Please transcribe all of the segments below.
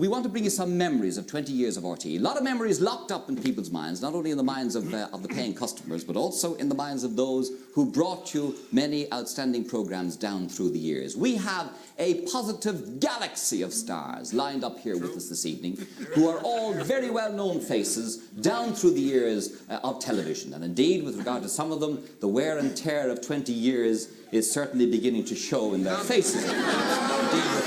we want to bring you some memories of 20 years of RTÉ. A lot of memories locked up in people's minds, not only in the minds of the paying customers, but also in the minds of those who brought you many outstanding programmes down through the years. We have a positive galaxy of stars lined up here with us this evening, who are all very well-known faces down through the years of television. And indeed, with regard to some of them, the wear and tear of 20 years is certainly beginning to show in their faces. Indeed,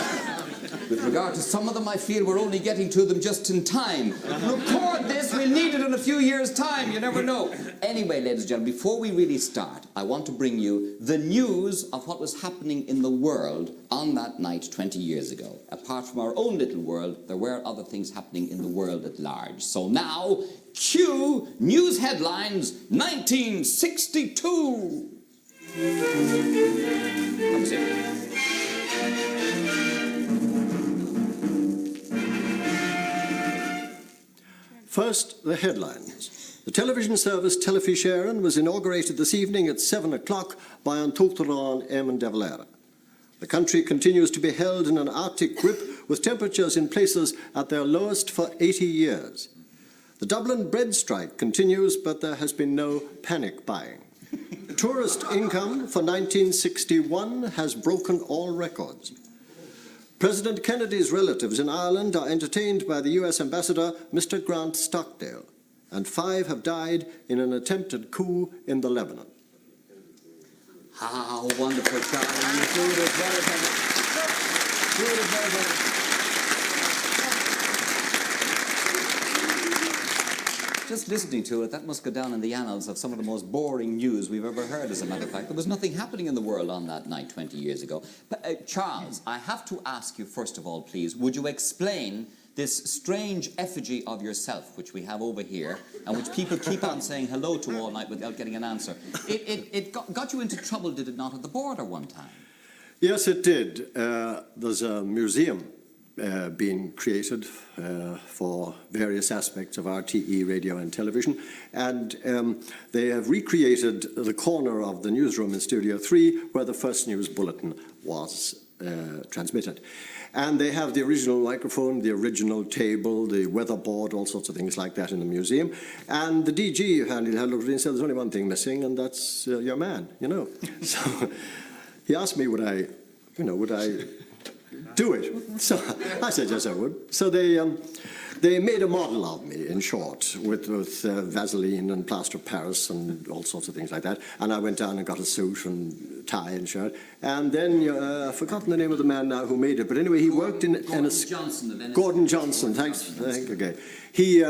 with regard to some of them, I feel we're only getting to them just in time. Record this, we'll need it in a few years' time, you never know. Anyway, ladies and gentlemen, before we really start, I want to bring you the news of what was happening in the world on that night 20 years ago. Apart from our own little world, there were other things happening in the world at large. So now, cue news headlines 1962. Comes in. First, the headlines. The television service Telefisheren was inaugurated this evening at 7 o'clock by An Tuchtaran Eamon de Valera. The country continues to be held in an Arctic grip with temperatures in places at their lowest for 80 years. The Dublin bread strike continues, but there has been no panic buying. Tourist income for 1961 has broken all records. President Kennedy's relatives in Ireland are entertained by the US Ambassador, Mr. Grant Stockdale, and 5 have died in an attempted coup in the Lebanon. How wonderful, Charlie. You do it very well. Do it very well. Just listening to it, that must go down in the annals of some of the most boring news we've ever heard, as a matter of fact. There was nothing happening in the world on that night 20 years ago. But, Charles, I have to ask you, first of all, please, would you explain this strange effigy of yourself, which we have over here, and which people keep on saying hello to all night without getting an answer? It got you into trouble, did it not, at the border one time? Yes, it did. There's a museum being created for various aspects of RTE radio and television, and they have recreated the corner of the newsroom in Studio 3 where the first news bulletin was transmitted. And they have the original microphone, the original table, the weatherboard, all sorts of things like that in the museum. And the DG handed looked at it and said, there's only one thing missing, and that's your man, you know. So he asked me would I do it. So I said, yes, I would. So they made a model of me, in short, with Vaseline and plaster of Paris and all sorts of things like that. And I went down and got a suit and tie and shirt. And then I've forgotten the name of the man now who made it. But anyway, he worked in Gordon Johnson. Thanks. Okay. He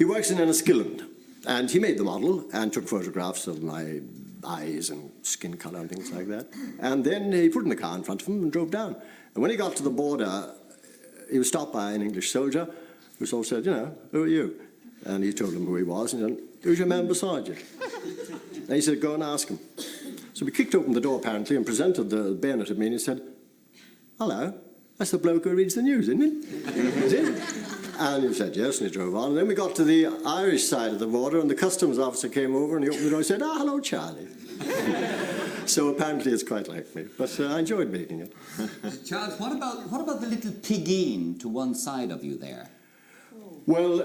works in Enniskillen, and he made the model and took photographs of my eyes and skin colour and things like that. And then he put it in the car in front of him and drove down. And when he got to the border, he was stopped by an English soldier who sort of said, you know, who are you? And he told him who he was, and he said, who's your man beside you? And he said, go and ask him. So we kicked open the door, apparently, and presented the bayonet at me, and he said, hello, that's the bloke who reads the news, isn't it? Is it? And he said yes, and he drove on. And then we got to the Irish side of the border, and the customs officer came over, and he opened the door and said, hello, Charlie. So apparently it's quite like me, but I enjoyed making it. Charles, what about the little pigeen to one side of you there? Well,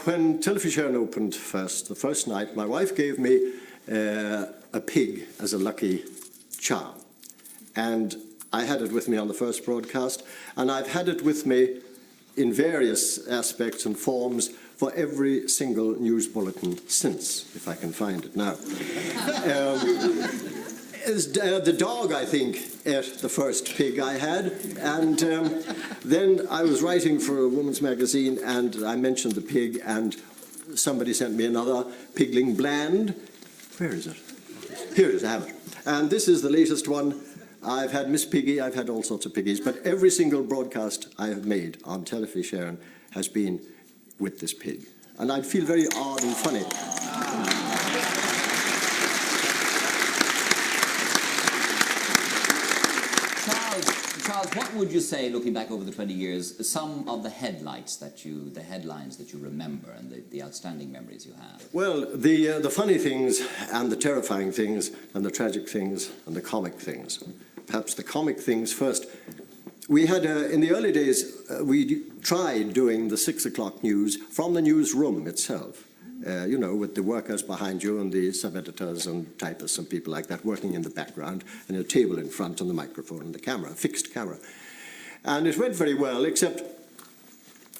when Telefisheren opened the first night, my wife gave me a pig as a lucky charm. And I had it with me on the first broadcast, and I've had it with me in various aspects and forms for every single news bulletin since, if I can find it now. The dog, I think, ate the first pig I had, and then I was writing for a woman's magazine, and I mentioned the pig, and somebody sent me another pigling bland. Where is it? Here it is, I have it. And this is the latest one. I've had Miss Piggy, I've had all sorts of piggies, but every single broadcast I have made on Telefisheren has been with this pig. And I'd feel very odd and funny. Charles, what would you say, looking back over the 20 years, some of the headlines that you remember and the outstanding memories you have? Well, the funny things and the terrifying things and the tragic things and the comic things. Perhaps the comic things first. We had, in the early days, we tried doing the 6 o'clock news from the newsroom itself. You know, with the workers behind you and the sub-editors and typists and people like that working in the background, and a table in front and the microphone and the camera, a fixed camera. And it went very well, except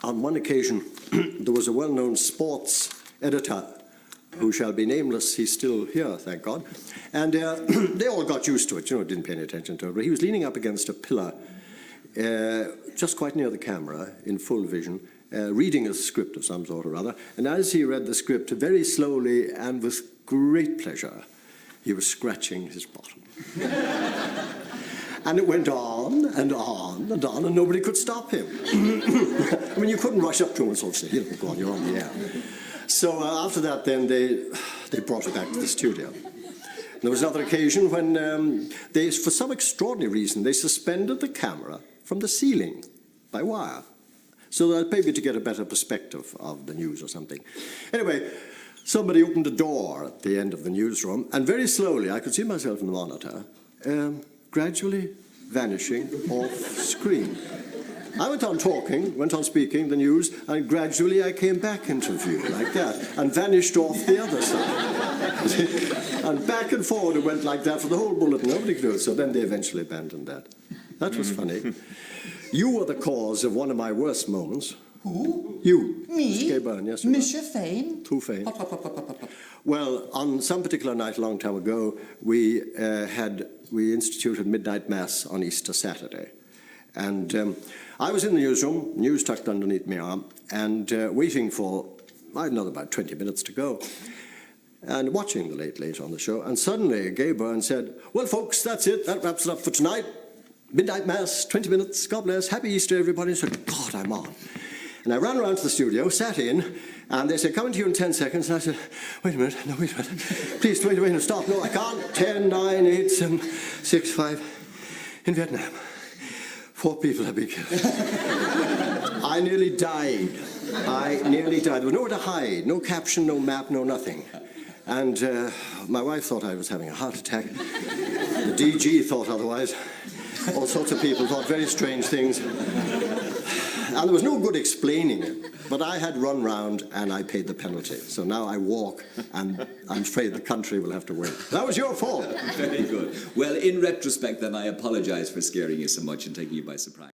on one occasion there was a well-known sports editor who shall be nameless. He's still here, thank God. And they all got used to it, you know, didn't pay any attention to it. But he was leaning up against a pillar just quite near the camera in full vision, reading a script of some sort or other, and as he read the script very slowly and with great pleasure, he was scratching his bottom. And it went on and on and on, and nobody could stop him. I mean, you couldn't rush up to him and sort of say, you know, go on, you're on the air. So after that, then they brought it back to the studio. There was another occasion when they, for some extraordinary reason, they suspended the camera from the ceiling by wire, so that maybe to get a better perspective of the news or something. Anyway, somebody opened a door at the end of the newsroom, and very slowly, I could see myself in the monitor, gradually vanishing off screen. I went on talking, went on speaking the news, and gradually I came back into view like that, and vanished off the other side. And back and forward it went like that for the whole bulletin. Nobody could do it, so then they eventually abandoned that. That was funny. You were the cause of one of my worst moments. Who? You. Me? Gay Byrne, yes, you were. Monsieur Fane? Too Fane. Hop, hop, hop, hop, hop, hop. Well, on some particular night a long time ago, we instituted midnight mass on Easter Saturday. And I was in the newsroom, news tucked underneath my arm, and waiting for, I don't know, about 20 minutes to go, and watching the Late on the show, and suddenly Gay Byrne said, well, folks, that's it, that wraps it up for tonight. Midnight mass, 20 minutes, God bless, happy Easter, everybody. I said, God, I'm on. And I ran around to the studio, sat in, and they said, coming to you in 10 seconds. And I said, wait a minute, no, wait a minute. Please, wait a minute, stop. No, I can't. 10, 9, 8, 7, 6, 5. In Vietnam, 4 people have been killed. I nearly died. There was nowhere to hide, no caption, no map, no nothing. And my wife thought I was having a heart attack. The DG thought otherwise. All sorts of people thought very strange things. And there was no good explaining it. But I had run round and I paid the penalty. So now I walk, and I'm afraid the country will have to wait. That was your fault. Very good. Well, in retrospect, then, I apologize for scaring you so much and taking you by surprise.